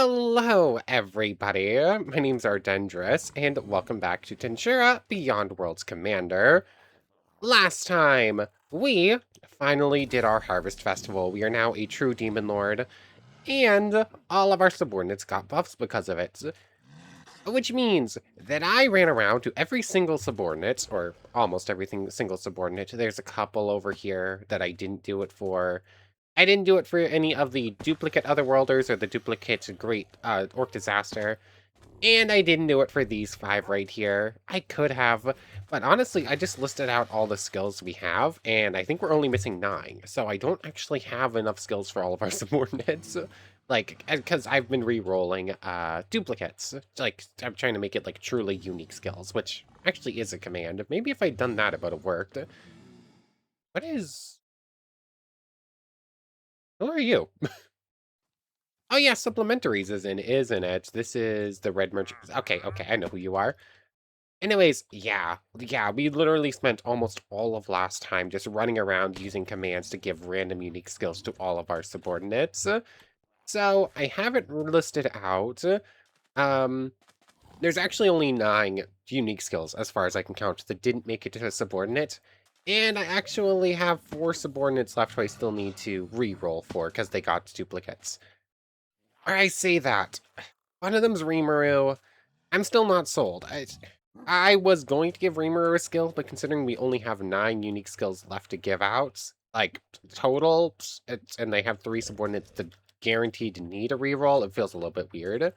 Hello, everybody. My name's Ardendris, and welcome back to Tensura Beyond Worlds Commander. Last time, we finally did our Harvest Festival. We are now a true Demon Lord, and all of our subordinates got buffs because of it. Which means that I ran around to every single subordinate, or almost single subordinate. There's a couple over here that I didn't do it for. I didn't do it for any of the duplicate Otherworlders or the duplicate Great Orc Disaster. And I didn't do it for these 5 right here. I could have, but honestly, I just listed out all the skills we have, and I think we're only missing 9. So I don't actually have enough skills for all of our subordinates. Like, because I've been re-rolling duplicates. Like, I'm trying to make it, like, truly unique skills, which actually is a command. Maybe if I'd done that, it would have worked. What is... Who are you? Oh yeah, supplementaries isn't it? This is the red merchant. Okay, I know who you are. Anyways, yeah, we literally spent almost all of last time just running around using commands to give random unique skills to all of our subordinates. So I have it listed out. There's actually only 9 unique skills as far as I can count that didn't make it to a subordinate. And I actually have 4 subordinates left who I still need to re-roll for because they got duplicates. I say that. One of them's Rimuru. I'm still not sold. I was going to give Rimuru a skill, but considering we only have 9 unique skills left to give out, like, total, and they have 3 subordinates that guaranteed to need a reroll, it feels a little bit weird.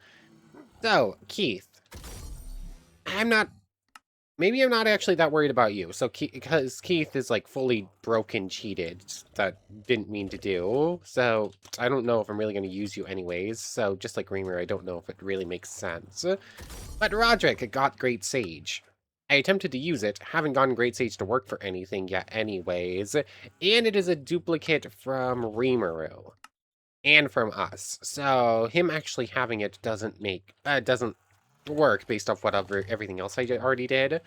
So, Keith. Maybe I'm not actually that worried about you. So, because Keith is, like, fully broken cheated, that didn't mean to do. So, I don't know if I'm really going to use you anyways. So, just like Reamer, I don't know if it really makes sense. But Roderick got Great Sage. I attempted to use it, haven't gotten Great Sage to work for anything yet anyways. And it is a duplicate from Rimuru. And from us. So, him actually having it doesn't work based off everything else I already did.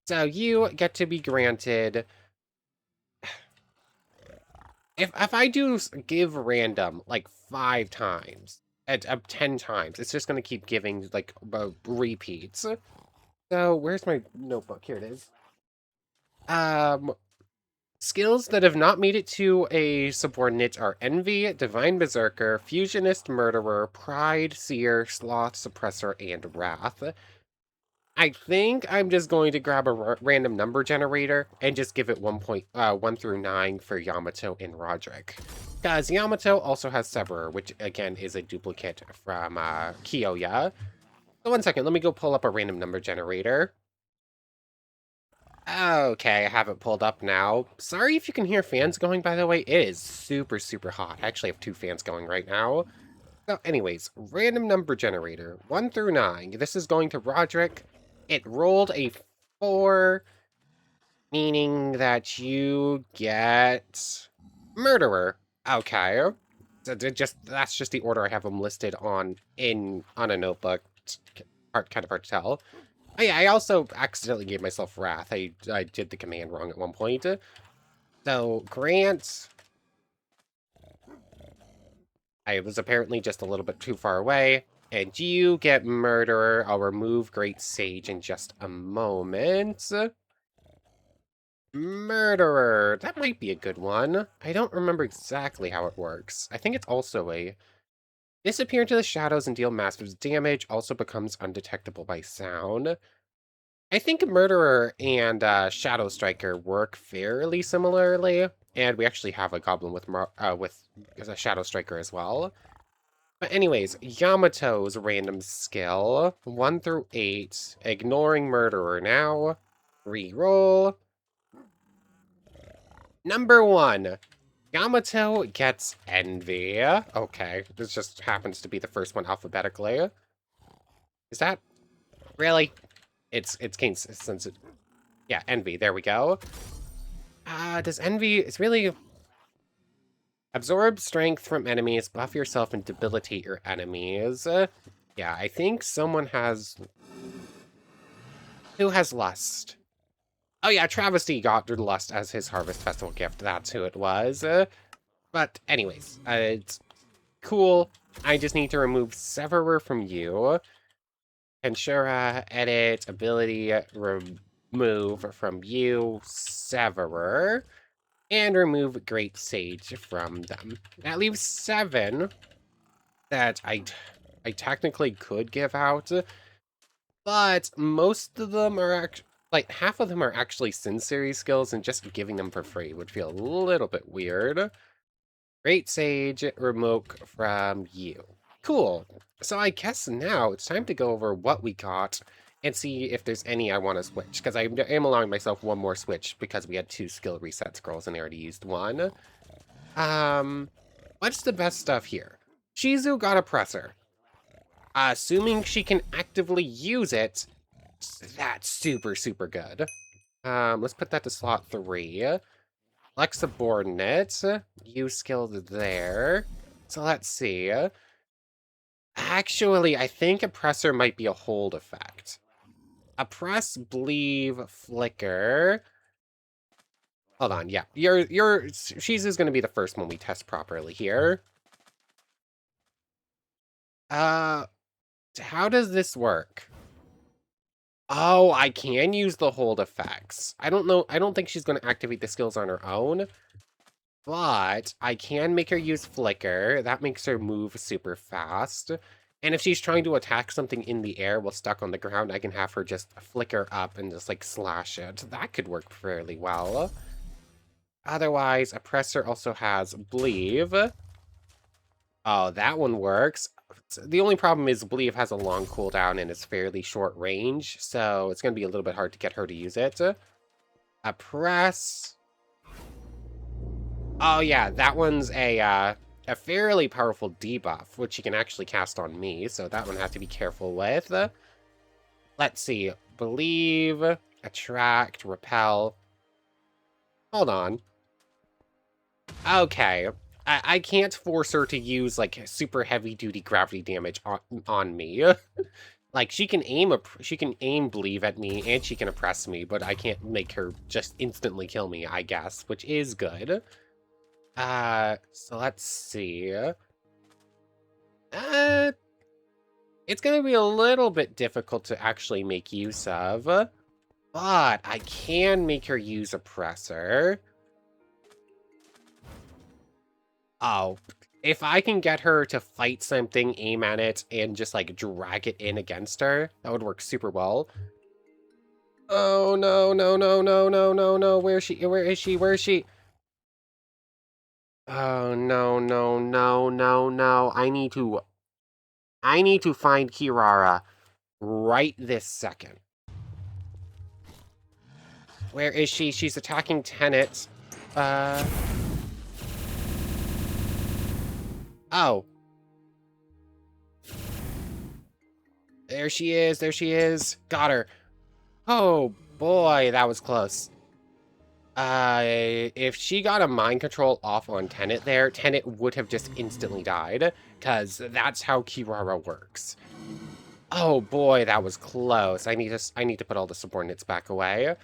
So you get to be granted. If I do give random like 5 times, 10 times, it's just gonna keep giving like repeats. So where's my notebook? Here it is. Skills that have not made it to a subordinate are Envy, Divine Berserker, Fusionist, Murderer, Pride, Seer, Sloth, Suppressor, and Wrath. I think I'm just going to grab a random number generator and just give it 1 through 9 for Yamato and Roderick. Because Yamato also has Severer, which again is a duplicate from Kiyoya. So 1 second, let me go pull up a random number generator. Okay, I have it pulled up now. Sorry if you can hear fans going, by the way. It is super, super hot. I actually have 2 fans going right now. So anyways, random number generator, 1 through 9. This is going to Roderick. It rolled a 4, meaning that you get Murderer. Okay. So that's just the order I have them listed on a notebook. It's kind of hard to tell. Oh yeah, I also accidentally gave myself Wrath. I did the command wrong at one point. So, Grant. I was apparently just a little bit too far away. And you get Murderer. I'll remove Great Sage in just a moment. Murderer. That might be a good one. I don't remember exactly how it works. I think it's also a... Disappear into the shadows and deal massive damage. Also becomes undetectable by sound. I think Murderer and Shadow Striker work fairly similarly. And we actually have a goblin with a Shadow Striker as well. But anyways, Yamato's random skill, 1 through 8, ignoring Murderer now. Reroll. Number 1, Yamato gets Envy. Okay, this just happens to be the first one alphabetically. Is that really? It's King's since it. Yeah, Envy. There we go. Does Envy? It's really. Absorb strength from enemies, buff yourself, and debilitate your enemies. Yeah, I think someone has... Who has Lust? Oh yeah, Travesty got Lust as his Harvest Festival gift. That's who it was. But anyways, it's cool. I just need to remove Severer from you. Tensura, edit, ability, remove from you, Severer. And remove Great Sage from them. That leaves 7 that I technically could give out, but most of them are like half of them are actually Sin Series skills, and just giving them for free would feel a little bit weird. Great Sage, remote from you. Cool. So I guess now it's time to go over what we got and see if there's any I want to switch, because I am allowing myself one more switch because we had 2 skill reset scrolls and I already used 1. What's the best stuff here? Shizu got Oppressor. Assuming she can actively use it, that's super, super good. Let's put that to slot 3. Better Subordinates, use skills there. So let's see. Actually, I think Oppressor might be a hold effect. Oppress, Believe, Flicker. Hold on, yeah. Shizu's gonna be the first one we test properly here. How does this work? Oh, I can use the hold effects. I don't know. I don't think she's going to activate the skills on her own, but I can make her use Flicker. That makes her move super fast. And if she's trying to attack something in the air while stuck on the ground, I can have her just flicker up and just like slash it. That could work fairly well. Otherwise, Oppressor also has Believe. Oh, that one works. The only problem is Believe has a long cooldown and is fairly short range, so it's going to be a little bit hard to get her to use it. Oppress. Oh yeah, that one's a fairly powerful debuff, which you can actually cast on me, so that one I have to be careful with. Let's see. Believe, attract, repel. Hold on. Okay. I can't force her to use, like, super heavy-duty gravity damage on me. Like, she can aim Believe at me, and she can oppress me, but I can't make her just instantly kill me, I guess, which is good. So let's see. It's gonna be a little bit difficult to actually make use of, but I can make her use Oppressor. Oh, if I can get her to fight something, aim at it, and just, like, drag it in against her, that would work super well. Oh, no, no, no, no, no, no, no, where is she? Where is she? Where is she? Oh, no, no, no, no, no. I need to find Kirara right this second. Where is she? She's attacking Tenet. Oh. There she is. There she is. Got her. Oh, boy, that was close. If she got a mind control off on Tenet there, Tenet would have just instantly died, because that's how Kirara works. Oh boy, that was close. I need to put all the subordinates back away.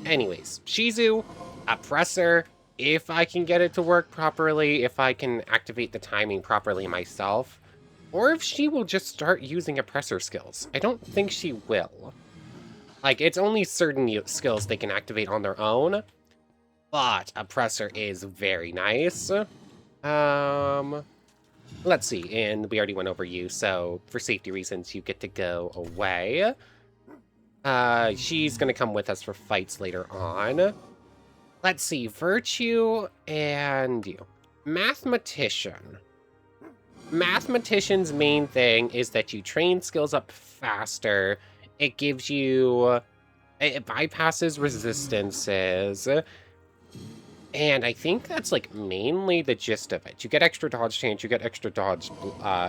Anyways, Shizu, Oppressor, if I can get it to work properly, if I can activate the timing properly myself, or if she will just start using Oppressor skills. I don't think she will. Like, it's only certain skills they can activate on their own, but Oppressor is very nice. Let's see, and we already went over you, so for safety reasons, you get to go away. She's gonna come with us for fights later on. Let's see, Virtue and you. Mathematician. Mathematician's main thing is that you train skills up faster. It gives you... It bypasses resistances. And I think that's, like, mainly the gist of it. You get extra dodge chance, you get extra dodge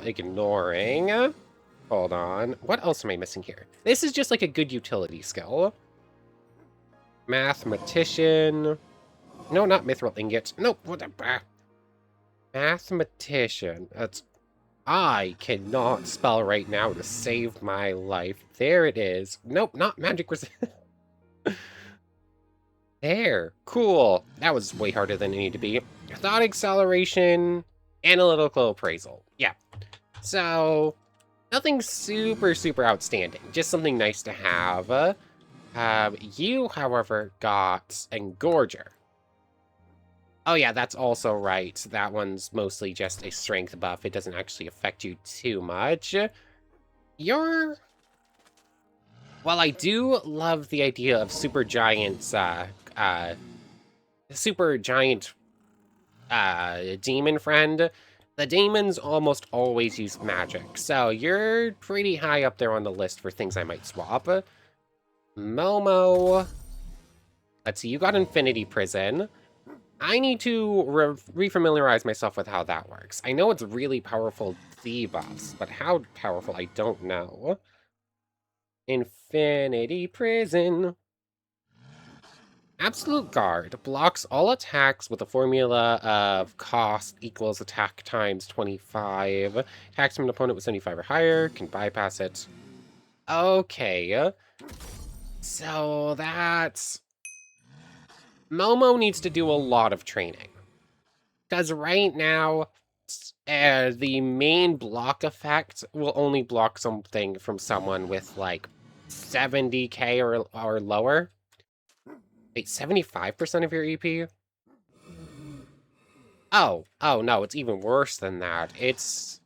ignoring. Hold on. What else am I missing here? This is just, like, a good utility skill. Mathematician. No, not Mithril Ingot. Nope. What the... Mathematician. That's... I cannot spell right now to save my life. There it is. Nope, not magic resist. There. Cool. That was way harder than it needed to be. Thought acceleration. Analytical appraisal. Yeah. So, nothing super, super outstanding. Just something nice to have. You, however, got Engorger. Oh yeah, that's also right. That one's mostly just a strength buff. It doesn't actually affect you too much. You're... While I do love the idea of super giants, super giant, demon friend, the demons almost always use magic, so you're pretty high up there on the list for things I might swap. Momo... Let's see, you got Infinity Prison. I need to refamiliarize myself with how that works. I know it's really powerful debuffs, but how powerful, I don't know. Infinity Prison. Absolute Guard blocks all attacks with a formula of cost equals attack times 25. Attacks from an opponent with 75 or higher, can bypass it. Okay. So that's... Momo needs to do a lot of training. Because right now, the main block effect will only block something from someone with, like, 70k or lower. Wait, 75% of your EP? Oh no, it's even worse than that. It's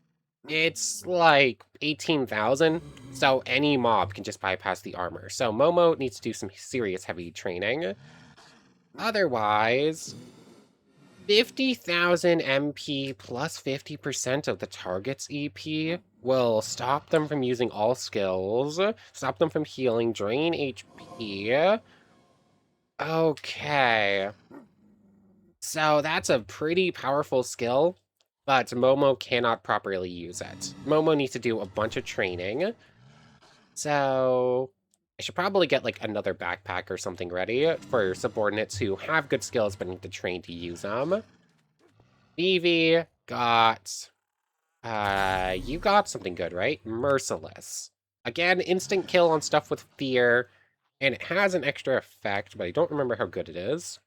like 18,000, so any mob can just bypass the armor. So Momo needs to do some serious heavy training. Otherwise, 50,000 MP plus 50% of the target's EP will stop them from using all skills, stop them from healing, drain HP. Okay. So that's a pretty powerful skill, but Momo cannot properly use it. Momo needs to do a bunch of training. So I should probably get like another backpack or something ready for subordinates who have good skills but need to train to use them. Vivi got... you got something good, right? Merciless. Again, instant kill on stuff with fear, and it has an extra effect, but I don't remember how good it is.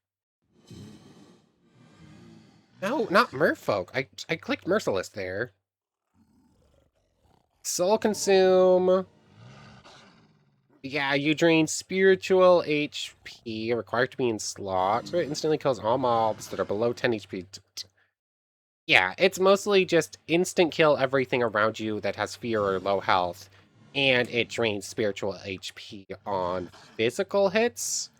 No, not Merfolk. I clicked Merciless there. Soul Consume. Yeah, you drain spiritual HP, required to be in slot. So it instantly kills all mobs that are below 10 HP. Yeah, it's mostly just instant kill everything around you that has fear or low health. And it drains spiritual HP on physical hits.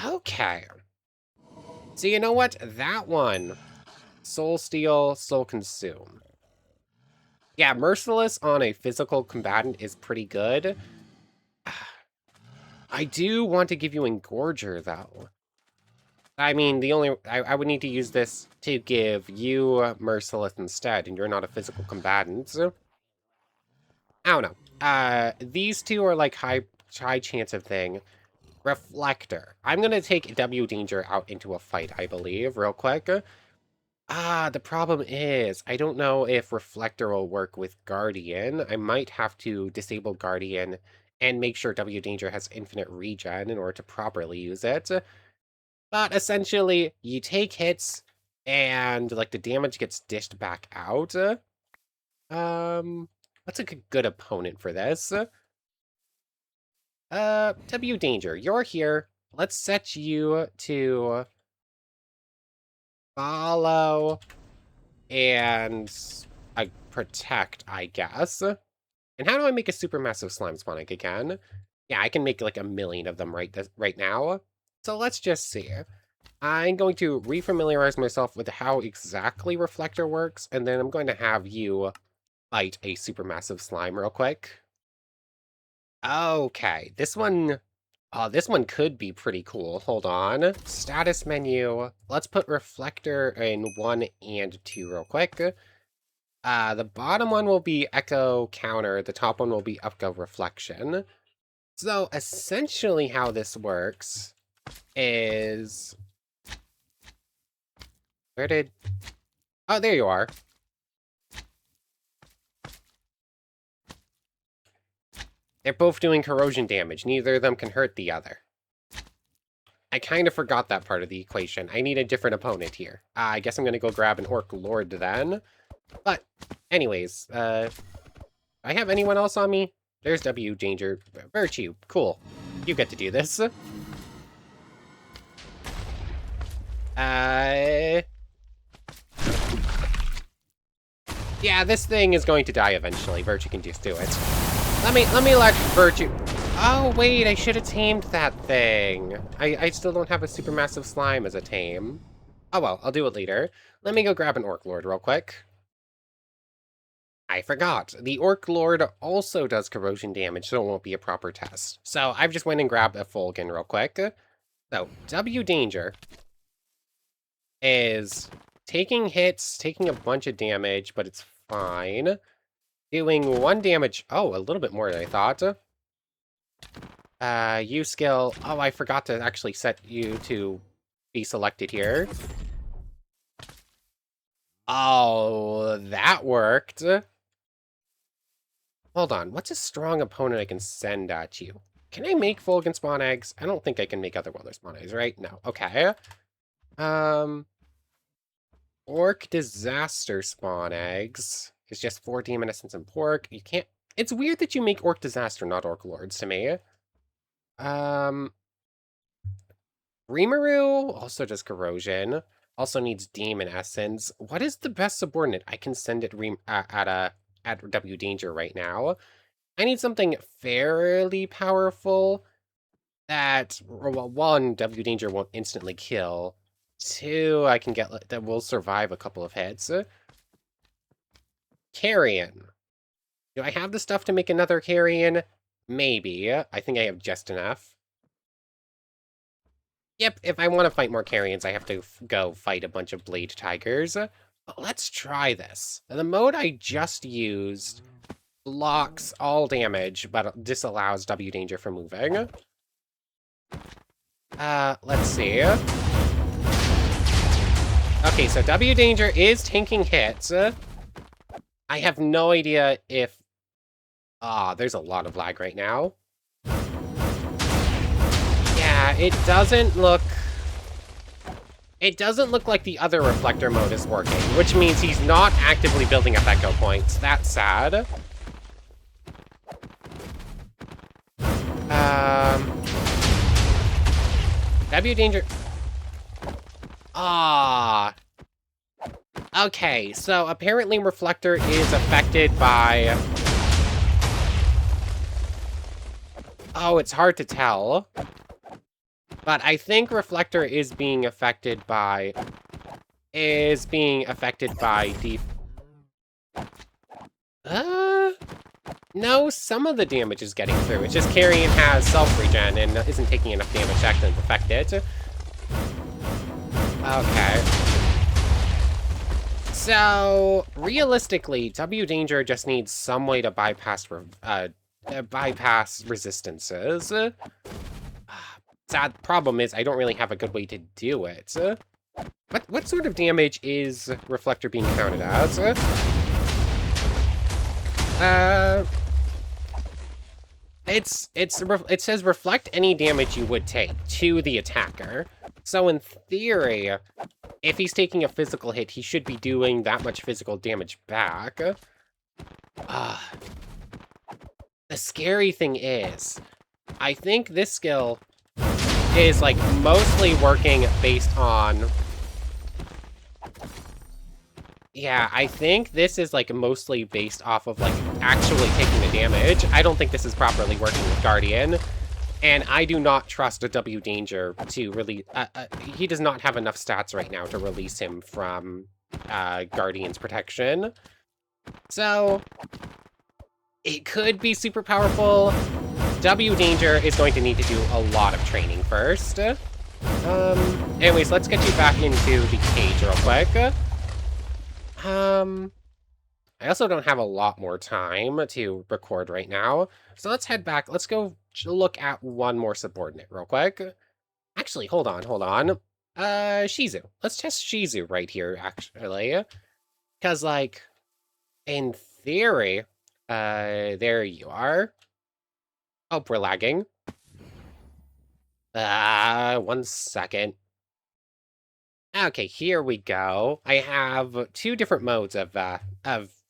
Okay. So you know what? That one. Soul Steal, Soul Consume. Yeah, Merciless on a physical combatant is pretty good. I do want to give you Engorger, though. I mean, I would need to use this to give you Merciless instead, and you're not a physical combatant. So, I don't know. These two are like high chance of thing. Reflector. I'm gonna take W Danger out into a fight, I believe, real quick. The problem is, I don't know if Reflector will work with Guardian. I might have to disable Guardian and make sure W Danger has infinite regen in order to properly use it. But essentially, you take hits, and, like, the damage gets dished back out. What's a good opponent for this? W Danger, you're here. Let's set you to follow and protect, I guess. And how do I make a supermassive slime spawning again? Yeah, I can make like 1,000,000 of them right now. So let's just see. I'm going to refamiliarize myself with how exactly Reflector works, and then I'm going to have you fight a supermassive slime real quick. Okay, this one could be pretty cool. Hold on. Status menu. Let's put Reflector in 1 and 2 real quick. The bottom one will be Echo Counter. The top one will be Echo Reflection. So essentially how this works is... Oh, there you are. They're both doing corrosion damage. Neither of them can hurt the other. I kind of forgot that part of the equation. I need a different opponent here. I guess I'm going to go grab an Orc Lord then. But, anyways, I have anyone else on me? There's W, Danger, Virtue. Cool. You get to do this. Yeah, this thing is going to die eventually. Virtue can just do it. Let me let Virtue... Oh, wait, I should have tamed that thing. I still don't have a supermassive slime as a tame. Oh, well, I'll do it later. Let me go grab an Orc Lord real quick. I forgot. The Orc Lord also does corrosion damage, so it won't be a proper test. So I've just went and grabbed a Fulgen real quick. So, W Danger is taking hits, taking a bunch of damage, but it's fine. Doing 1 damage. Oh, a little bit more than I thought. U skill. Oh, I forgot to actually set you to be selected here. Oh, that worked. Hold on. What's a strong opponent I can send at you? Can I make Fulgen spawn eggs? I don't think I can make other Welder spawn eggs, right? No. Okay. Orc Disaster spawn eggs. It's just 4 Demonescence and Pork. You can't... It's weird that you make Orc Disaster, not Orc Lords, to me. Rimuru also does Corrosion. Also needs Demon Essence. What is the best subordinate? I can send it at W Danger right now. I need something fairly powerful that, well, 1, W Danger won't instantly kill. 2, I can get that will survive a couple of hits. Carrion. Do I have the stuff to make another Carrion? Maybe. I think I have just enough. Yep, if I want to fight more Carrions, I have to go fight a bunch of Blade Tigers. But let's try this. The mode I just used blocks all damage, but disallows W Danger from moving. Let's see. Okay, so W Danger is tanking hits. I have no idea if... there's a lot of lag right now. Yeah, it doesn't look like the other reflector mode is working, which means he's not actively building up echo points. That's sad. W Danger... Okay, so apparently Reflector is affected by... Oh, it's hard to tell. But I think Reflector is being affected by... No, some of the damage is getting through. It's just Carrion has self-regen and isn't taking enough damage to actually affect it. Okay. So, realistically, W Danger just needs some way to bypass resistances. Sad problem is I don't really have a good way to do it. What sort of damage is Reflector being counted as? It says reflect any damage you would take to the attacker. So in theory, if he's taking a physical hit, he should be doing that much physical damage back. The scary thing is, I think this skill is like mostly working based on... Yeah, I think this is like mostly based off of like actually taking the damage. I don't think this is properly working with Guardian. And I do not trust a W Danger to release... he does not have enough stats right now to release him from Guardian's protection. So, it could be super powerful. W Danger is going to need to do a lot of training first. Anyways, let's get you back into the cage real quick. I also don't have a lot more time to record right now. So let's head back. Let's go look at one more subordinate real quick. Actually, hold on. Shizu. Let's test Shizu right here, actually. Because, like, in theory, there you are. Oh, we're lagging. One second. Okay, here we go. I have two different modes of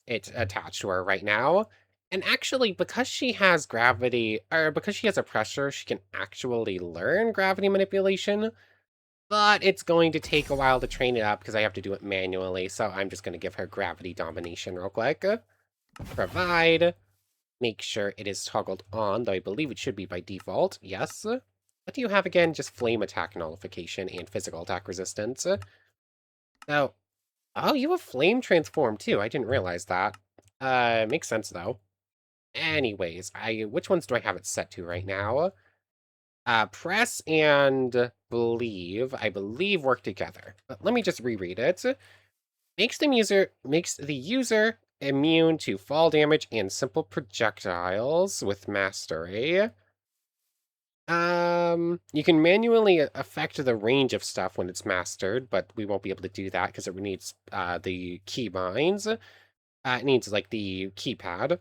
it attached to her right now. And actually, because she has gravity, or because she has a pressure, she can actually learn gravity manipulation. But it's going to take a while to train it up because I have to do it manually. So I'm just going to give her gravity domination real quick. Provide. Make sure it is toggled on, though I believe it should be by default. Yes. What do you have again? Just flame attack nullification and physical attack resistance. So, oh, you have flame transform too. I didn't realize that. Makes sense though. Anyways, which ones do I have it set to right now? Press and I believe work together. But let me just reread it. Makes the user immune to fall damage and simple projectiles with mastery. You can manually affect the range of stuff when it's mastered, but we won't be able to do that because it needs the keybinds. It needs like the keypad.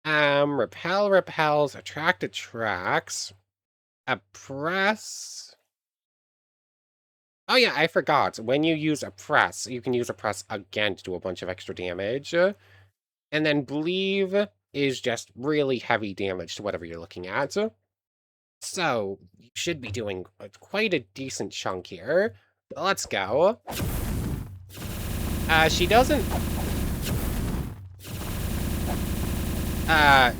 Repel repels, attract attracts. Oppress. Oh yeah, I forgot. When you use oppress, you can use oppress again to do a bunch of extra damage. And then believe is just really heavy damage to whatever you're looking at. So, you should be doing quite a decent chunk here. Let's go. She doesn't...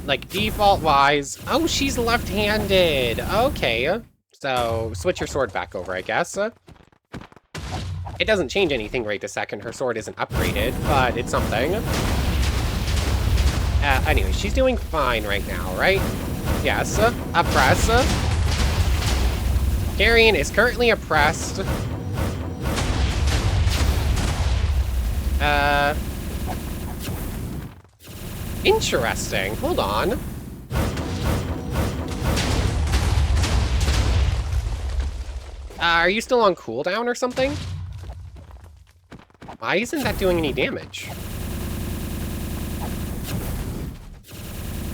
like, default-wise... Oh, she's left-handed! Okay. So, switch your sword back over, I guess. It doesn't change anything right this second. Her sword isn't upgraded, but it's something. Anyway, she's doing fine right now, right? Yes. Oppress. Carrion is currently oppressed. Interesting. Hold on. Are you still on cooldown or something? Why isn't that doing any damage?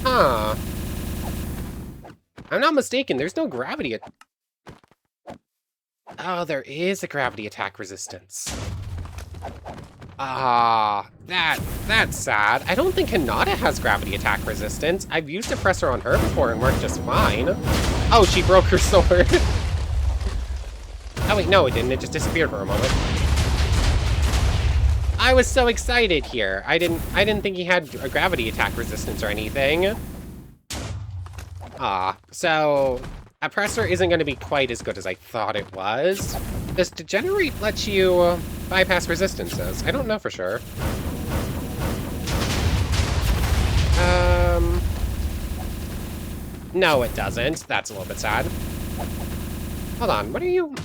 Huh. I'm not mistaken, there's no gravity. Oh, there is a gravity attack resistance. That's sad. I don't think Hinata has gravity attack resistance. I've used Oppressor on her before and worked just fine. Oh, she broke her sword. Oh wait, no it didn't. It just disappeared for a moment. I was so excited here. I didn't think he had a gravity attack resistance or anything. So Oppressor isn't going to be quite as good as I thought it was. Does Degenerate let you bypass resistances? I don't know for sure. No, it doesn't. That's a little bit sad. Hold on, what are you...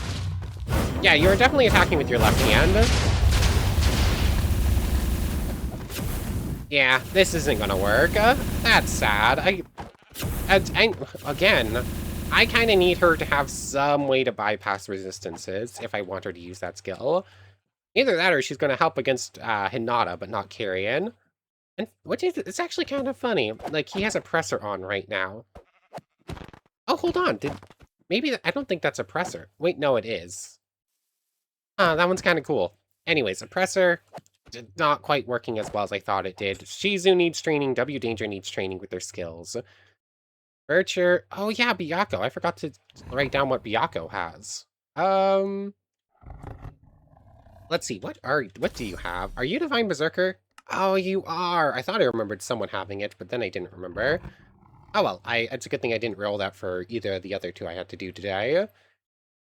Yeah, you're definitely attacking with your left hand. Yeah, this isn't gonna work. That's sad. Again, I kind of need her to have some way to bypass resistances if I want her to use that skill. Either that or she's going to help against Hinata, but not Carrion. And it's actually kind of funny. Like, he has Oppressor on right now. Oh, hold on. I don't think that's Oppressor. Wait, no, it is. That one's kind of cool. Anyways, Oppressor, not quite working as well as I thought it did. Shizu needs training. W Danger needs training with their skills. Virtue. Oh yeah, Byakuo. I forgot to write down what Byakuo has. Let's see. What do you have? Are you Divine Berserker? Oh, you are. I thought I remembered someone having it, but then I didn't remember. Oh well, it's a good thing I didn't roll that for either of the other two I had to do today.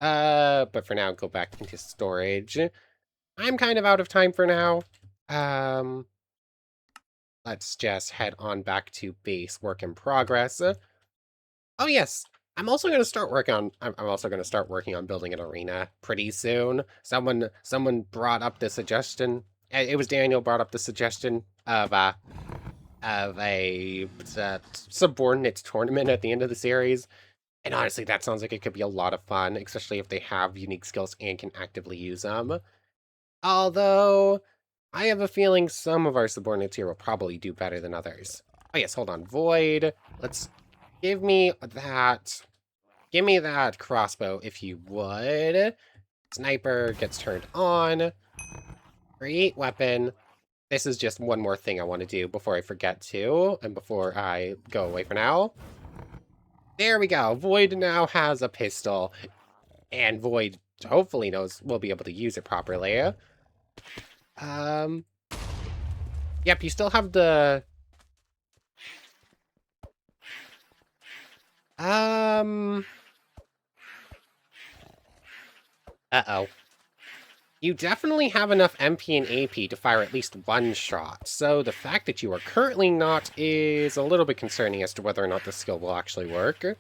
But for now, go back into storage. I'm kind of out of time for now. Let's just head on back to base work in progress. Oh yes, I'm also going to start working on building an arena pretty soon. Someone brought up the suggestion. It was Daniel brought up the suggestion of a subordinate tournament at the end of the series. And honestly, that sounds like it could be a lot of fun, especially if they have unique skills and can actively use them. Although, I have a feeling some of our subordinates here will probably do better than others. Oh yes, hold on. Void. Let's... Give me Give me that crossbow if you would. Sniper gets turned on. Create weapon. This is just one more thing I want to do before I forget to, and before I go away for now. There we go. Void now has a pistol, and Void hopefully knows we'll be able to use it properly. Yep, you still have the... Uh-oh. You definitely have enough MP and AP to fire at least one shot, so the fact that you are currently not is a little bit concerning as to whether or not the skill will actually work.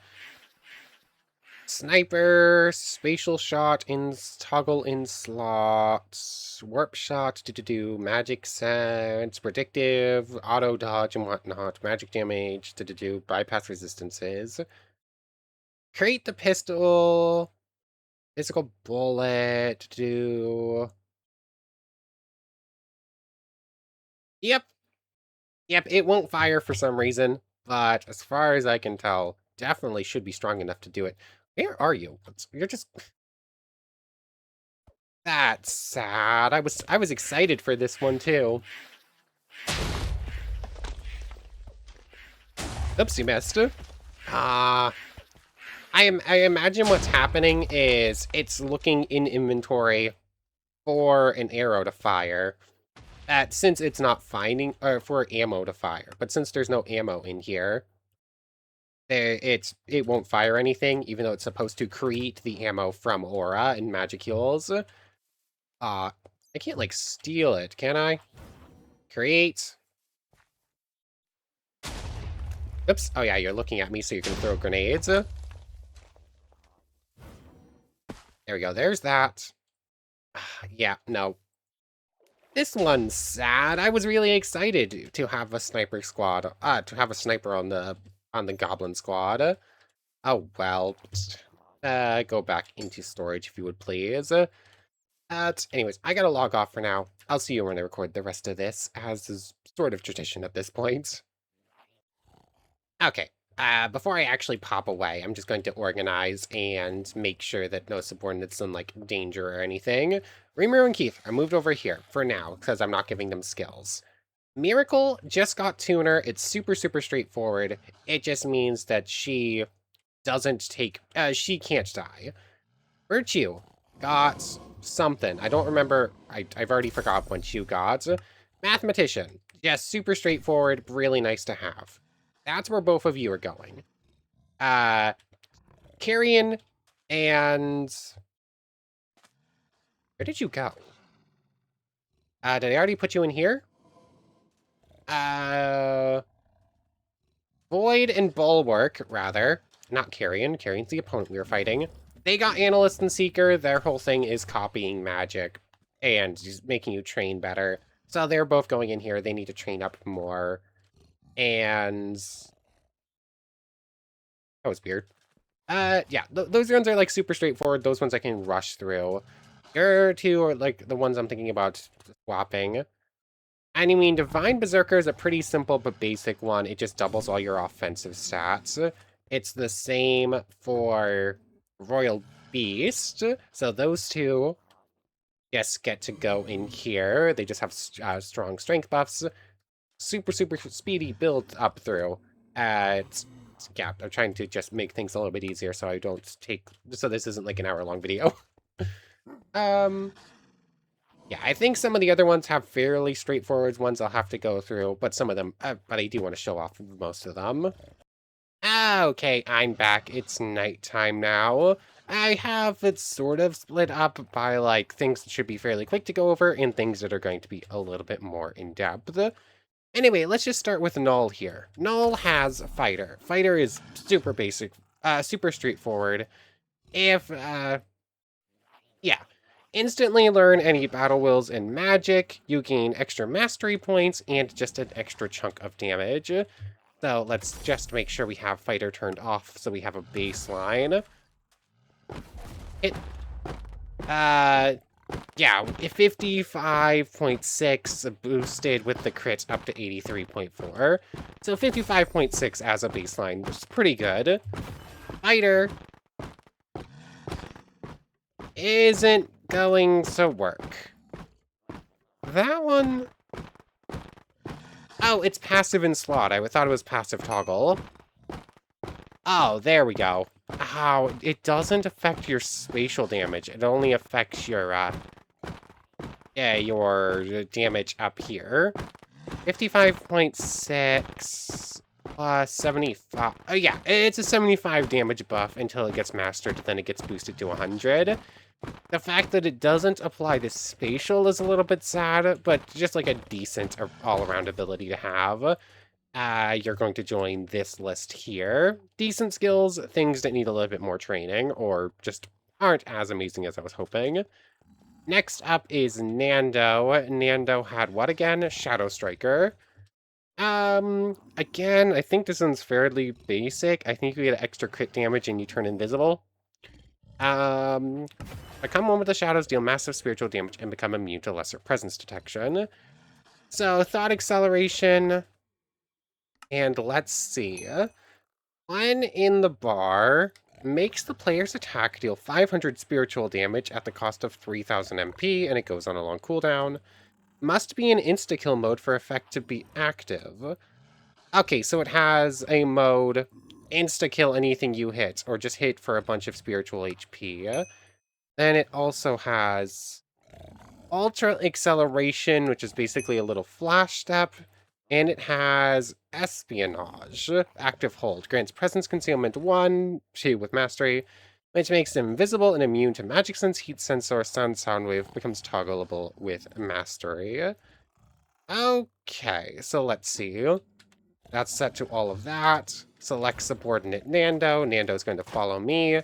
Sniper, spatial shot, toggle in slots, warp shot, magic sense, predictive, auto dodge and whatnot, magic damage, bypass resistances. Create the pistol, physical bullet, Yep. Yep, it won't fire for some reason, but as far as I can tell, definitely should be strong enough to do it. Where are you? You're just... That's sad. I was excited for this one too. Oops, you missed. I imagine what's happening is it's looking in inventory for an arrow to fire. Since it's not finding for ammo to fire, but since there's no ammo in here, it won't fire anything, even though it's supposed to create the ammo from aura and magicules. I can't like steal it, can I? Create. Oops. Oh yeah, you're looking at me, so you can throw grenades. There we go. There's that. Yeah. No. This one's sad. I was really excited to have a sniper squad. To have a sniper on the goblin squad. Oh well. Go back into storage if you would please. Anyways, I gotta log off for now. I'll see you when I record the rest of this, as is sort of tradition at this point. Okay. Before I actually pop away, I'm just going to organize and make sure that no subordinates in, like, danger or anything. Rimuru and Keith are moved over here for now, because I'm not giving them skills. Miracle just got tuner. It's super, super straightforward. It just means that she doesn't take... she can't die. Virtue got something. I don't remember. I've already forgot what you got. Mathematician. Yes, super straightforward. Really nice to have. That's where both of you are going. Carrion and... Where did you go? Did I already put you in here? Void and Bulwark, rather. Not Carrion. Carrion's the opponent we were fighting. They got Analyst and Seeker. Their whole thing is copying magic and just making you train better. So they're both going in here. They need to train up more. And... That was weird. Yeah, those ones are, like, super straightforward. Those ones I can rush through. Your two are, like, the ones I'm thinking about swapping. And I mean, Divine Berserker is a pretty simple but basic one. It just doubles all your offensive stats. It's the same for Royal Beast. So those two just get to go in here. They just have strong strength buffs. Super, super speedy build up through. Yeah, I'm trying to just make things a little bit easier so I don't take... So this isn't like an hour-long video. Yeah, I think some of the other ones have fairly straightforward ones I'll have to go through, but some of them... but I do want to show off most of them. Okay, I'm back. It's nighttime now. I have it sort of split up by, like, things that should be fairly quick to go over and things that are going to be a little bit more in-depth. Anyway, let's just start with Null here. Null has Fighter. Fighter is super basic, super straightforward. Yeah. Instantly learn any battle wills and magic. You gain extra mastery points and just an extra chunk of damage. So let's just make sure we have Fighter turned off so we have a baseline. Yeah, 55.6 boosted with the crit up to 83.4. So 55.6 as a baseline, which is pretty good. Fighter isn't going to work. That one... Oh, it's passive in slot. I thought it was passive toggle. Oh, there we go. Oh, it doesn't affect your spatial damage. It only affects your, your damage up here. 55.6 plus 75. Oh, yeah, it's a 75 damage buff until it gets mastered, then it gets boosted to 100. The fact that it doesn't apply to spatial is a little bit sad, but just like a decent all-around ability to have. You're going to join this list here. Decent skills, things that need a little bit more training, or just aren't as amazing as I was hoping. Next up is Nando. Nando had what again? Shadow Striker. Again, I think this one's fairly basic. I think you get extra crit damage and you turn invisible. Become one with the shadows, deal massive spiritual damage, and become immune to lesser presence detection. So, thought acceleration. And let's see. When in the bar, makes the player's attack deal 500 spiritual damage at the cost of 3000 MP, and it goes on a long cooldown. Must be in insta-kill mode for effect to be active. Okay, so it has a mode, insta-kill anything you hit, or just hit for a bunch of spiritual HP. Then it also has Ultra Acceleration, which is basically a little flash step. And it has Espionage. Active hold. Grants Presence Concealment 1, 2 with Mastery, which makes them invisible and immune to Magic Sense, Heat Sense, or Sound Wave. Becomes toggleable with Mastery. Okay, so let's see. That's set to all of that. Select Subordinate Nando. Nando's going to follow me.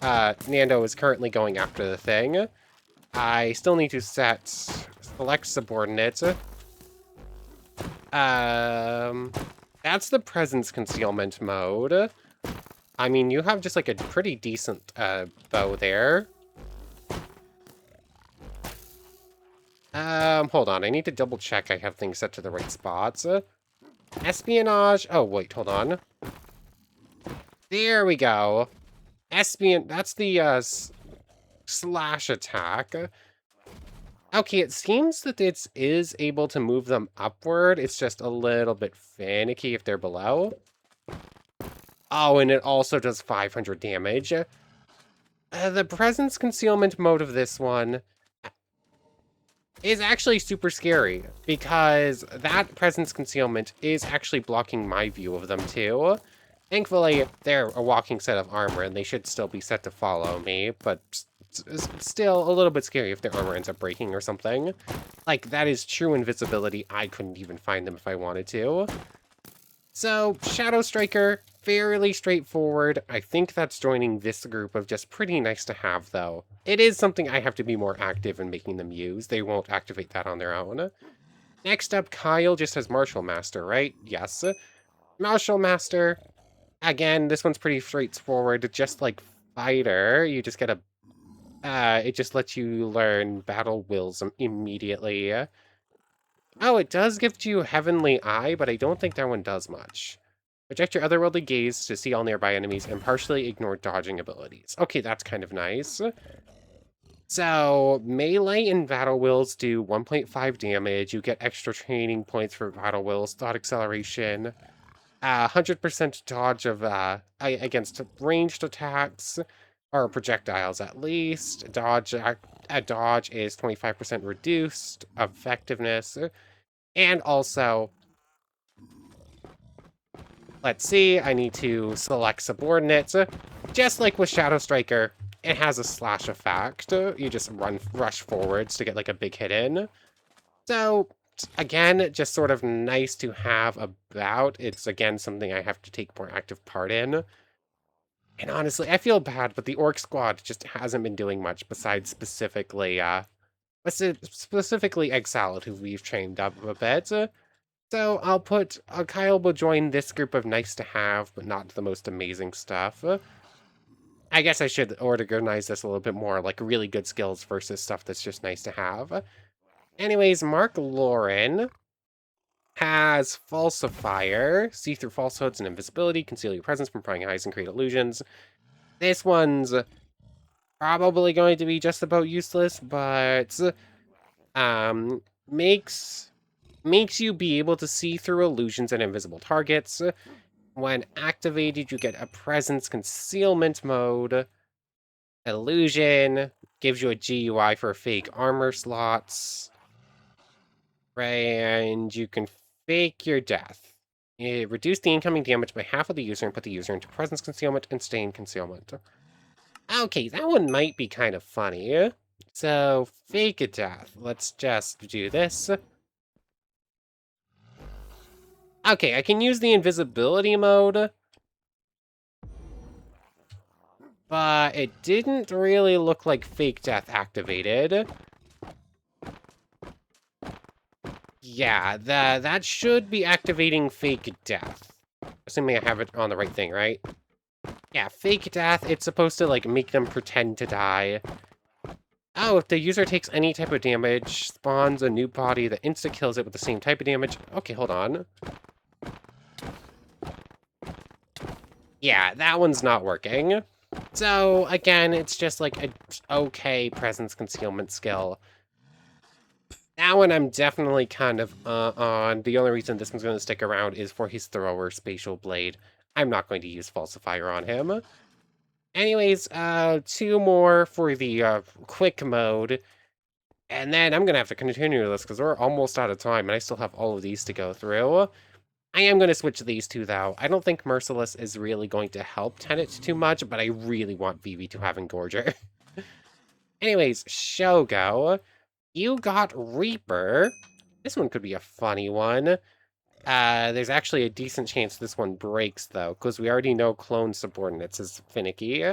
Nando is currently going after the thing. I still need to set select subordinate. That's the presence concealment mode. I mean, you have just like a pretty decent bow there. Hold on. I need to double check I have things set to the right spots. Espionage. Oh, wait, hold on. There we go. That's the slash attack. Okay, it seems that it is able to move them upward. It's just a little bit finicky if they're below. Oh, and it also does 500 damage. The presence concealment mode of this one is actually super scary because that presence concealment is actually blocking my view of them too. Thankfully, they're a walking set of armor and they should still be set to follow me, but it's still a little bit scary if their armor ends up breaking or something. Like, that is true invisibility. I couldn't even find them if I wanted to. So, Shadow Striker, fairly straightforward. I think that's joining this group of just pretty nice to have, though. It is something I have to be more active in making them use. They won't activate that on their own. Next up, Kyle just has Martial Master, right? Yes. Martial Master. Again, this one's pretty straightforward. Just like Fighter, you just get a... it just lets you learn Battle Wills immediately. Oh, it does give you Heavenly Eye, but I don't think that one does much. Project your otherworldly gaze to see all nearby enemies and partially ignore dodging abilities. Okay, that's kind of nice. So, melee and Battle Wills do 1.5 damage. You get extra training points for Battle Wills, Thought Acceleration, 100% dodge of against ranged attacks, or projectiles at least. Dodge is 25% reduced effectiveness. And also, let's see, I need to select subordinates. Just like with Shadow Striker, it has a slash effect. You just rush forwards to get like a big hit in. So, again, just sort of nice to have about. It's, again, something I have to take more active part in. And honestly, I feel bad, but the Orc Squad just hasn't been doing much besides specifically Exiled, who we've trained up a bit. So I'll put, Kyle will join this group of nice to have, but not the most amazing stuff. I guess I should organize this a little bit more, like really good skills versus stuff that's just nice to have. Anyways, Mark Lauren has Falsifier, see through falsehoods and invisibility, conceal your presence from prying eyes and create illusions. This one's probably going to be just about useless, but um, makes you be able to see through illusions and invisible targets. When activated, you get a presence concealment mode. Illusion gives you a GUI for fake armor slots. And you can fake your death. Reduce the incoming damage by half of the user and put the user into presence concealment and stain concealment. Okay, that one might be kind of funny. So, fake a death. Let's just do this. Okay, I can use the invisibility mode, but it didn't really look like fake death activated. Yeah, that should be activating fake death. Assuming I have it on the right thing, right? Yeah, fake death, it's supposed to, like, make them pretend to die. Oh, if the user takes any type of damage, spawns a new body that insta-kills it with the same type of damage. Okay, hold on. Yeah, that one's not working. So, again, it's just like a okay presence concealment skill. That one I'm definitely kind of on. The only reason this one's going to stick around is for his thrower spatial blade. I'm not going to use falsifier on him. Anyways, 2 more for the quick mode. And then I'm going to have to continue this because we're almost out of time and I still have all of these to go through. I am going to switch these two, though. I don't think Merciless is really going to help Tenet too much, but I really want Vivi to have Engorger. Anyways, Shogo, you got Reaper. This one could be a funny one. There's actually a decent chance this one breaks, though, because we already know Clone Subordinates is finicky.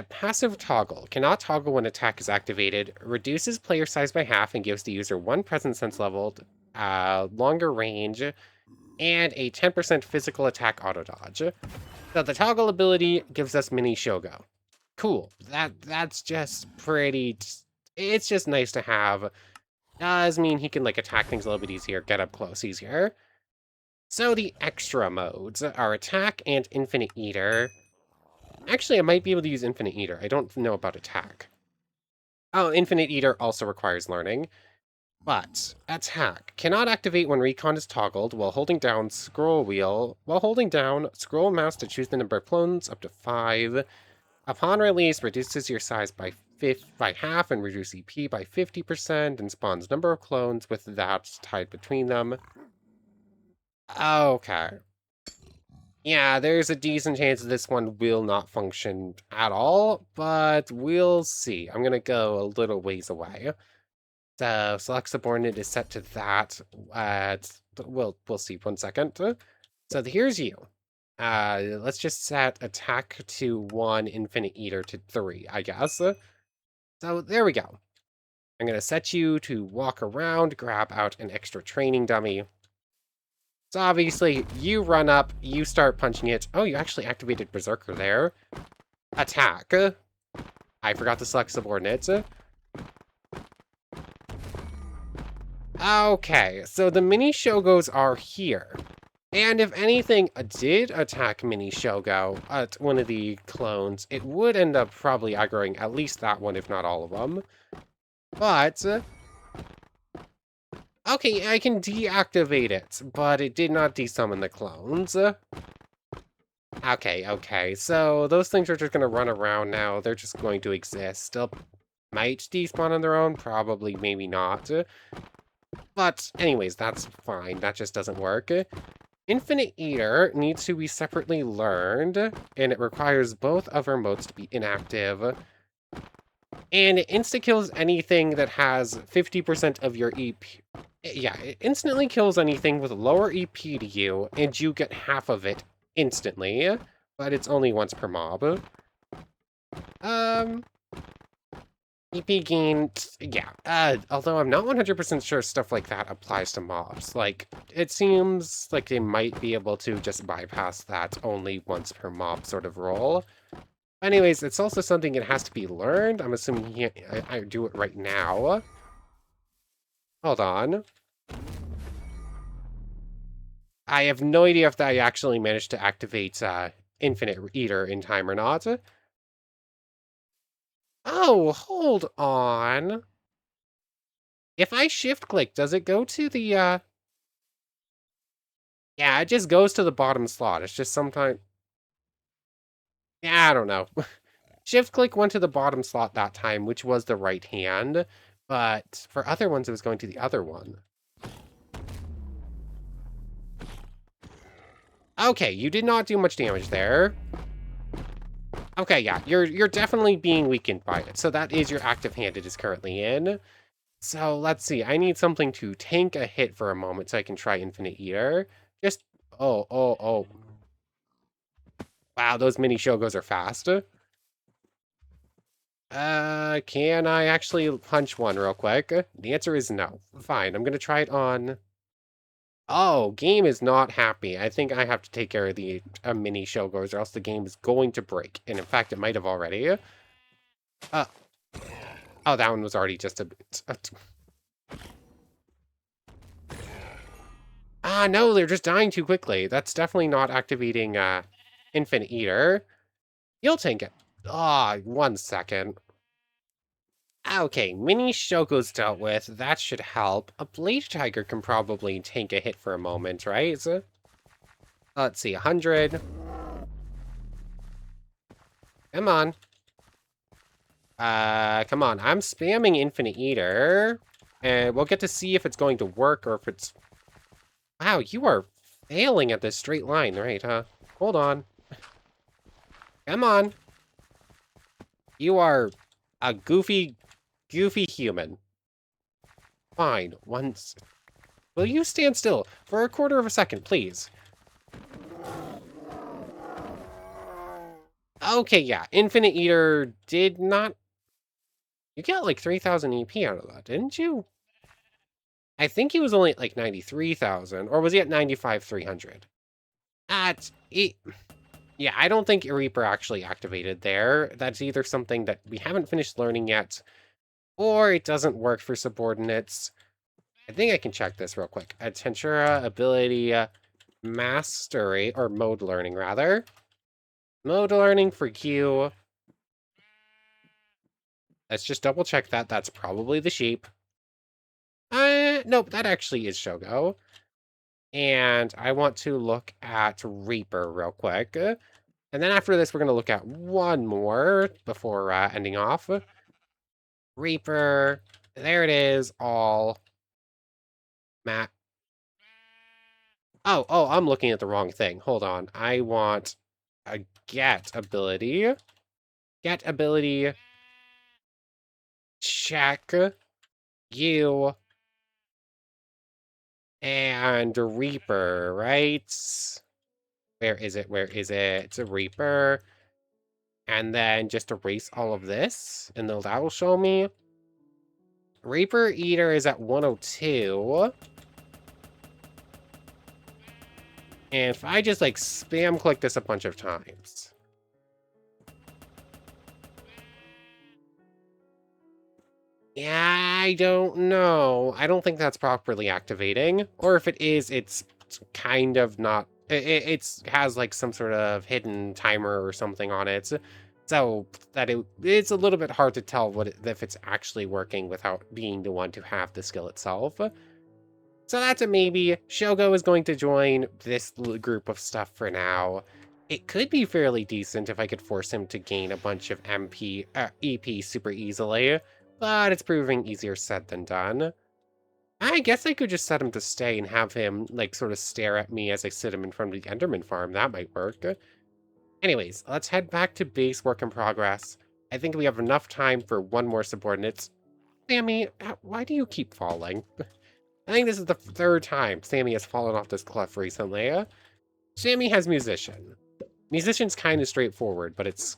Passive toggle. Cannot toggle when attack is activated. Reduces player size by half and gives the user 1 presence sense leveled, longer range, and a 10% physical attack auto dodge. So the toggle ability gives us mini Shogo. Cool. That's just pretty. It's just nice to have. Does mean he can like attack things a little bit easier, get up close easier. So the extra modes are attack and infinite eater. Actually, I might be able to use infinite eater. I don't know about attack. Oh, infinite eater also requires learning. But attack cannot activate when recon is toggled while holding down scroll wheel. While holding down, scroll mouse to choose the number of clones up to 5. Upon release, reduces your size by half and reduce EP by 50% and spawns number of clones with that tied between them. Okay. Yeah, there's a decent chance this one will not function at all, but we'll see. I'm gonna go a little ways away. So select subordinate is set to that. We'll see. 1 second. So here's you. Let's just set attack to 1, infinite eater to 3, I guess. So there we go. I'm gonna set you to walk around, grab out an extra training dummy. So obviously, you run up, you start punching it. Oh, you actually activated Berserker there. Attack. I forgot to select subordinates. Okay, so the mini Shogos are here. And if anything did attack mini Shogo at one of the clones, it would end up probably aggroing at least that one, if not all of them. But okay, I can deactivate it, but it did not desummon the clones. Okay, so those things are just going to run around now. They're just going to exist. Still might despawn on their own, probably, maybe not. But anyways, that's fine. That just doesn't work. Infinite Eater needs to be separately learned, and it requires both of our modes to be inactive. And it insta-kills anything that has 50% of your EP. Yeah, it instantly kills anything with lower EP to you, and you get half of it instantly, but it's only once per mob. EP gain, yeah, although I'm not 100% sure stuff like that applies to mobs. Like, it seems like they might be able to just bypass that only once per mob sort of role. Anyways, it's also something that has to be learned. I'm assuming I do it right now. Hold on. I have no idea if I actually managed to activate Infinite Eater in time or not. Oh, hold on. If I shift click, does it go to the, yeah, it just goes to the bottom slot. It's just sometimes, yeah, I don't know. Shift click went to the bottom slot that time, which was the right hand, but for other ones, it was going to the other one. Okay, you did not do much damage there. Okay, yeah, you're definitely being weakened by it. So that is your active hand it is currently in. So let's see. I need something to tank a hit for a moment so I can try Infinite Eater. Just oh. Wow, those mini Shogos are fast. Can I actually punch one real quick? The answer is no. Fine, I'm gonna try it on. Oh, game is not happy. I think I have to take care of the mini Shogos or else the game is going to break. And in fact, it might have already. Uh, oh, that one was already just a bit. Ah, no, they're just dying too quickly. That's definitely not activating Infinite Eater. You'll tank it. Ah, 1 second. Okay, mini Shogo's dealt with. That should help. A Blade Tiger can probably tank a hit for a moment, right? So, let's see, 100. Come on. Come on. I'm spamming Infinite Eater. And we'll get to see if it's going to work or if it's... Wow, you are failing at this straight line, right, huh? Hold on. Come on. You are a goofy human. Fine. Once. Will you stand still for a quarter of a second, please? Okay, yeah. Infinite Eater did not... You got like 3,000 EP out of that, didn't you? I think he was only at like 93,000, or was he at 95,300? It. Yeah, I don't think Reaper actually activated there. That's either something that we haven't finished learning yet, or it doesn't work for subordinates. I think I can check this real quick. Tensura ability mastery, or mode learning rather. Mode learning for Q. Let's just double check that. That's probably the sheep. Nope, that actually is Shogo. And I want to look at Reaper real quick. And then after this, we're going to look at one more before ending off. Reaper. There it is, all. Matt. Oh, I'm looking at the wrong thing. Hold on. I want a get ability. Get ability. Check. You. And Reaper, right? Where is it? Where is it? It's a Reaper. And then just erase all of this. And then that will show me. Reaper Eater is at 102. And if I just like spam click this a bunch of times. Yeah, I don't know. I don't think that's properly activating. Or if it is, it's kind of not. It has like some sort of hidden timer or something on it. So that it's a little bit hard to tell if it's actually working without being the one to have the skill itself. So that's a maybe. Shogo is going to join this group of stuff for now. It could be fairly decent if I could force him to gain a bunch of EP super easily, but it's proving easier said than done. I guess I could just set him to stay and have him, like, sort of stare at me as I sit him in front of the Enderman farm. That might work. Anyways, let's head back to base work in progress. I think we have enough time for one more subordinates. Sammy, why do you keep falling? I think this is the third time Sammy has fallen off this cliff recently. Sammy has Musician. Musician's kind of straightforward, but it's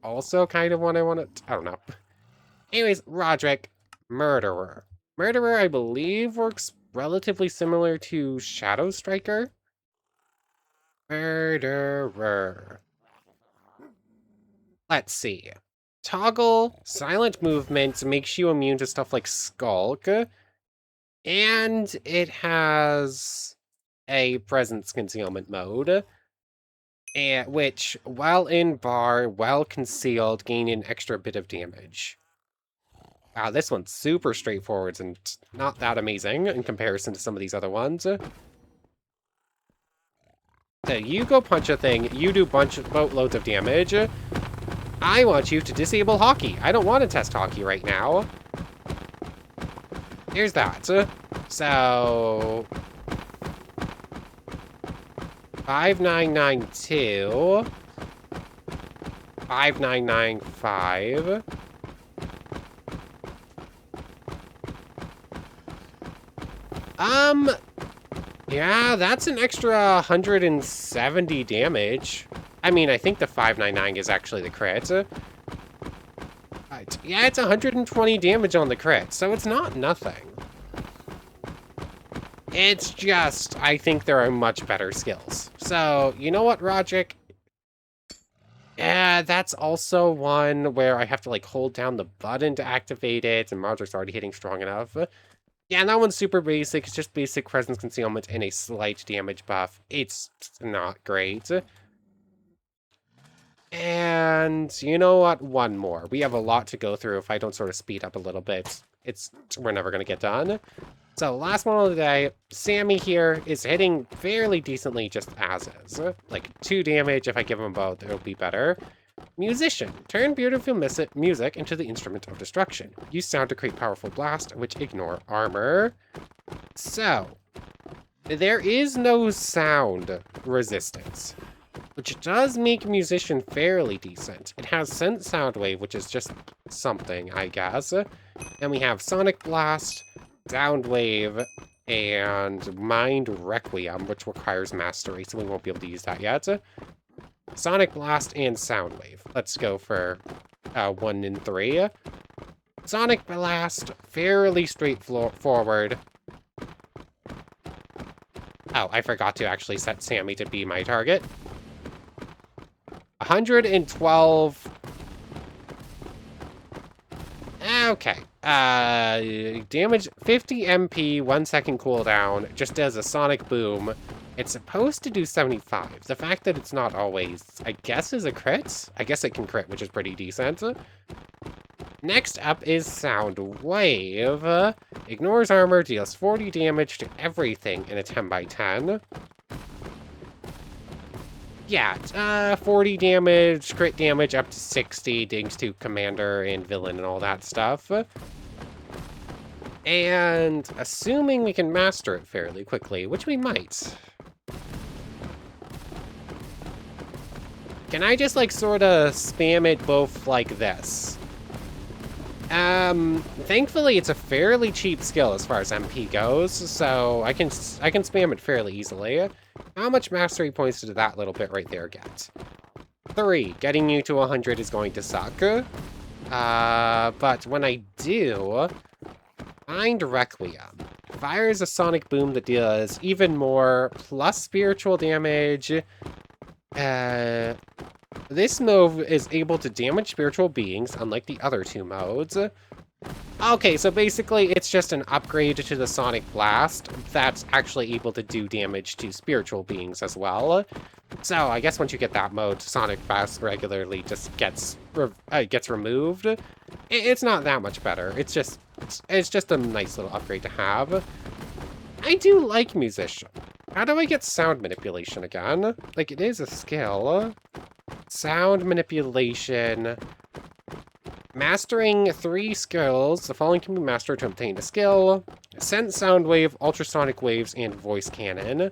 also kind of one I want to... I don't know. Anyways, Roderick, Murderer. Murderer, I believe, works relatively similar to Shadow Striker. Murderer. Let's see. Toggle, silent movement makes you immune to stuff like Skulk. And it has a presence concealment mode. And which, while in bar, well concealed, gain an extra bit of damage. Wow, this one's super straightforward and not that amazing in comparison to some of these other ones. So you go punch a thing, you do boatloads of damage. I want you to disable hockey. I don't want to test hockey right now. Here's that. So 5992, 5995. Yeah, that's an extra 170 damage. I mean, I think the 599 is actually the crit. Yeah, it's 120 damage on the crit, so it's not nothing. It's just, I think there are much better skills. So, you know what, Roderick? Yeah, that's also one where I have to, like, hold down the button to activate it, and Roderick's already hitting strong enough. Yeah, and that one's super basic. It's just basic presence concealment and a slight damage buff. It's not great. And you know what? One more. We have a lot to go through if I don't sort of speed up a little bit. We're never going to get done. So, last one of the day, Sammy here is hitting fairly decently just as is. Like, 2 damage, if I give him both, it'll be better. Musician. Turn beautiful music into the instrument of destruction. Use sound to create powerful blast, which ignore armor. So, there is no sound resistance, which does make Musician fairly decent. It has Sense Sound Wave, which is just something, I guess. Then we have Sonic Blast, Sound Wave, and Mind Requiem, which requires Mastery, so we won't be able to use that yet. Sonic Blast and Sound Wave. Let's go for 1 and 3. Sonic Blast, fairly straightforward. Oh, I forgot to actually set Sammy to be my target. 112. Okay. Damage 50 MP, 1 second cooldown, just does a sonic boom. It's supposed to do 75. The fact that it's not always, I guess, is a crit. I guess it can crit, which is pretty decent. Next up is Sound Wave. Ignores armor, deals 40 damage to everything in a 10x10. Yeah, 40 damage, crit damage up to 60, dings to commander and villain and all that stuff. And assuming we can master it fairly quickly, which we might. Can I just, like, sort of spam it both like this? Thankfully, it's a fairly cheap skill as far as MP goes, so I can spam it fairly easily. How much mastery points did that little bit right there get? 3. Getting you to 100 is going to suck. But when I do, Mind Requiem fires a sonic boom that deals even more, plus spiritual damage. This move is able to damage spiritual beings, unlike the other 2 modes. Okay, so basically it's just an upgrade to the Sonic Blast that's actually able to do damage to spiritual beings as well. So I guess once you get that mode, Sonic Blast regularly just gets removed. It's not that much better. It's just a nice little upgrade to have. I do like Musician. How do I get sound manipulation again? Like, it is a skill. Sound manipulation. Mastering 3 skills. The following can be mastered to obtain the skill. Sense Sound Wave, Ultrasonic Waves, and Voice Cannon.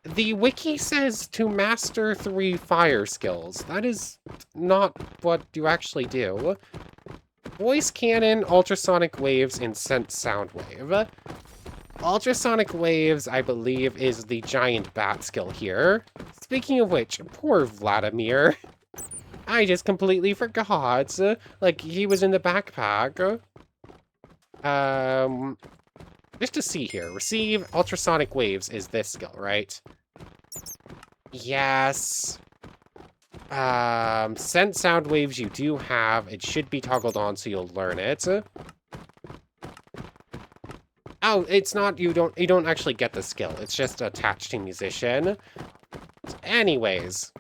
The wiki says to master 3 fire skills. That is not what you actually do. Voice Cannon, Ultrasonic Waves, and Sense Sound Wave. Ultrasonic Waves, I believe, is the giant bat skill here. Speaking of which, poor Vladimir. I just completely forgot. Like, he was in the backpack. Just to see here. Receive Ultrasonic Waves is this skill, right? Yes. Sense Sound Waves you do have. It should be toggled on so you'll learn it. Oh, it's not, you don't actually get the skill. It's just attached to Musician. Anyways,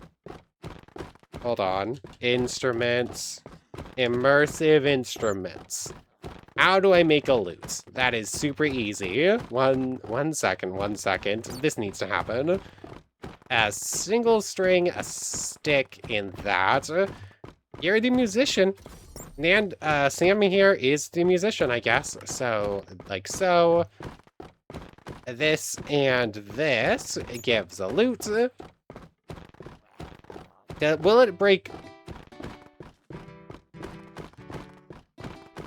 hold on. Instruments. Immersive instruments. How do I make a lute? That is super easy. One second. This needs to happen. A single string, a stick in that. You're the musician. And Sammy here is the musician, I guess. So, like so. This and this gives a lute. Will it break?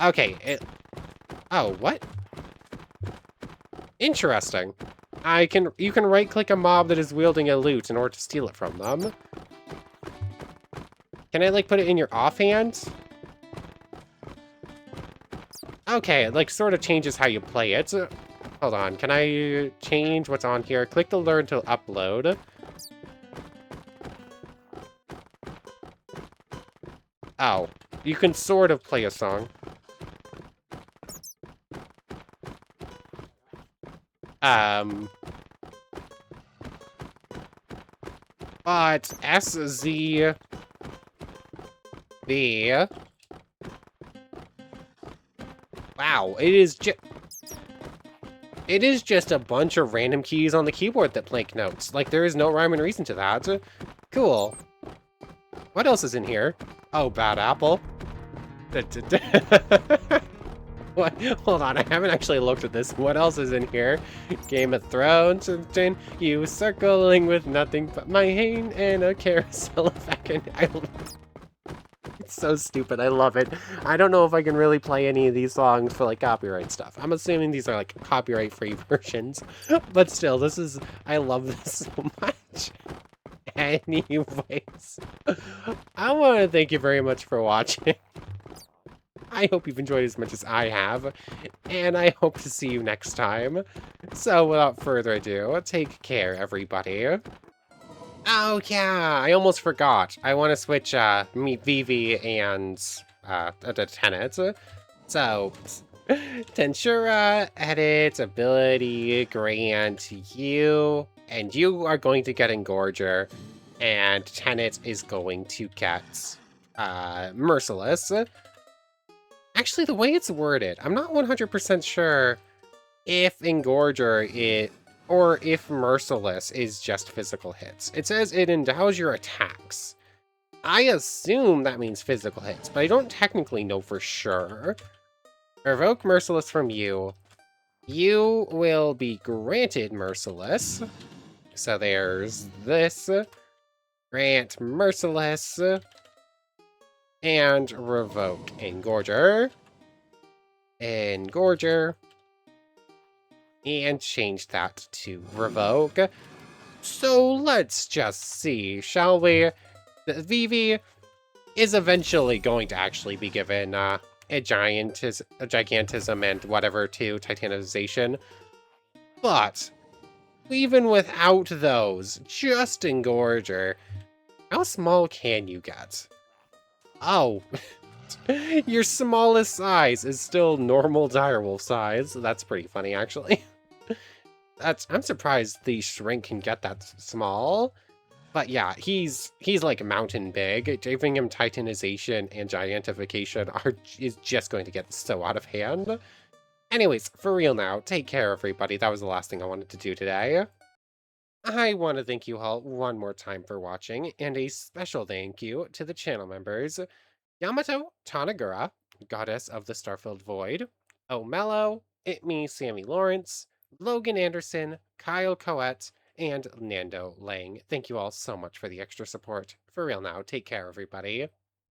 Okay, oh, what? Interesting. You can right-click a mob that is wielding a lute in order to steal it from them. Can I, like, put it in your offhand? Okay, it, like, sort of changes how you play it. Hold on, can I change what's on here? Click the learn to upload. Oh, you can sort of play a song. But SZB. Wow, it is just a bunch of random keys on the keyboard that blank notes. Like, there is no rhyme and reason to that. Cool. What else is in here? Oh, bad apple. What? Hold on, I haven't actually looked at this. What else is in here? Game of Thrones, you circling with nothing but my hand and a carousel effect. It's so stupid. I love it. I don't know if I can really play any of these songs for like copyright stuff. I'm assuming these are like copyright-free versions, but still, I love this so much. Anyways, I want to thank you very much for watching. I hope you've enjoyed as much as I have, and I hope to see you next time. So, without further ado, take care, everybody. Oh, yeah, I almost forgot. I want to switch, meet Vivi and, the tenants. So, Tensura, edit, ability, grant, you, and you are going to get Engorger, and Tenet is going to get, Merciless. Actually, the way it's worded, I'm not 100% sure if Engorger or if Merciless is just physical hits. It says it endows your attacks. I assume that means physical hits, but I don't technically know for sure. Revoke Merciless from you. You will be granted Merciless. So there's this. Grant Merciless. And revoke Engorger. Engorger. And change that to revoke. So let's just see, shall we? Vivi is eventually going to actually be given a gigantism and whatever to titanization. But even without those, just Engorger, how small can you get? Oh, your smallest size is still normal direwolf size. That's pretty funny, actually. I'm surprised the shrink can get that small. But yeah, he's like mountain big. Giving him titanization and gigantification is just going to get so out of hand. Anyways, for real now, take care, everybody. That was the last thing I wanted to do today. I want to thank you all one more time for watching, and a special thank you to the channel members. Yamato Tanagura, Goddess of the Starfilled Void, O'Mello, Me, Sammy Lawrence, Logan Anderson, Kyle Coette, and Nando Lang. Thank you all so much for the extra support. For real now, take care, everybody.